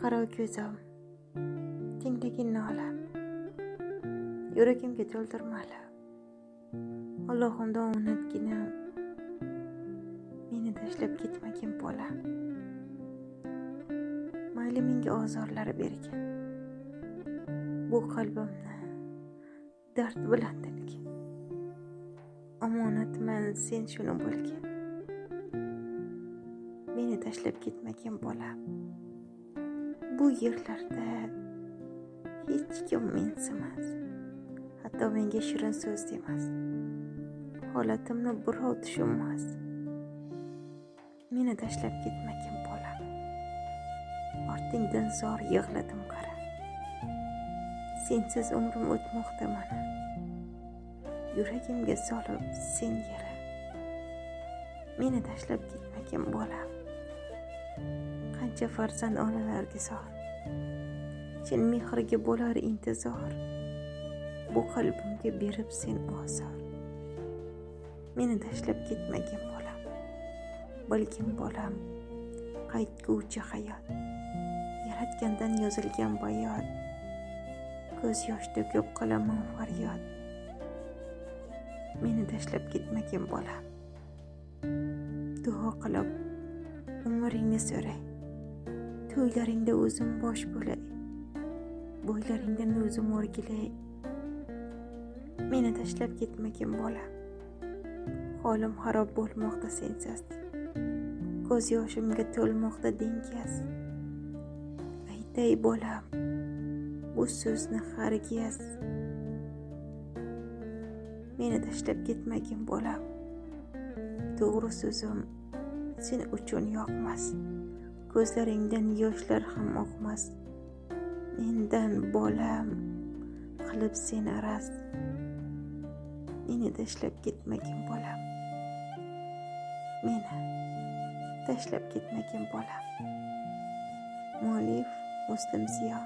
qaro ko'zim, tingdagi nola, yuragimga to'ldirmali. Allohimdan unutgina meni tashlab ketmagin bola. Mayli menga ozorlar bergin, bu qalbimni dard bilan tilgin. Omonatman sen shuni bilgin, meni tashlab ketmagin bola. Bu yerlarda hech kim mensimas, hatto menga shirin so'z demas. Holatimni birov tushunmas, meni tashlab ketmagin bola. Ortingdan zor yig'ladim qara, sensiz umrim o'tmoqda mana. Yuragimga solib sen yara, meni tashlab ketmagin bola. Qancha farzand onalarga zor, chin mehrga bo'lar intizor. Bu qalbimga berib sen ozor, meni tashlab ketmagin bolam. Bilgin bolam, qaytguvchi hayot, yaratgandan yozilgan bayot. Ko'z yosh to'kib qilaman faryod, meni tashlab ketmagin bolam. Duo qilib umringni so'ray, to'ylaringda o'zim bosh bo'lay, bo'ylaringdan o'zim o'rgilay. Meni tashlab ketmagin bolam. Holim xarob bo'lmoqda sensiz, ko'z yoshimga to'lmoqda dengiz. Aytay bolam, bu so'zni hargiz, meni tashlab ketmagin bolam. To'g'ri so'zim sen uchun yoqmas, ko'zlaringdan yoshlar ham oqmas. Mendan bolam qilib sen araz, meni tashlab ketmagin bolam. Meni tashlab ketmagin bolam. Muallif Muslim Ziyo.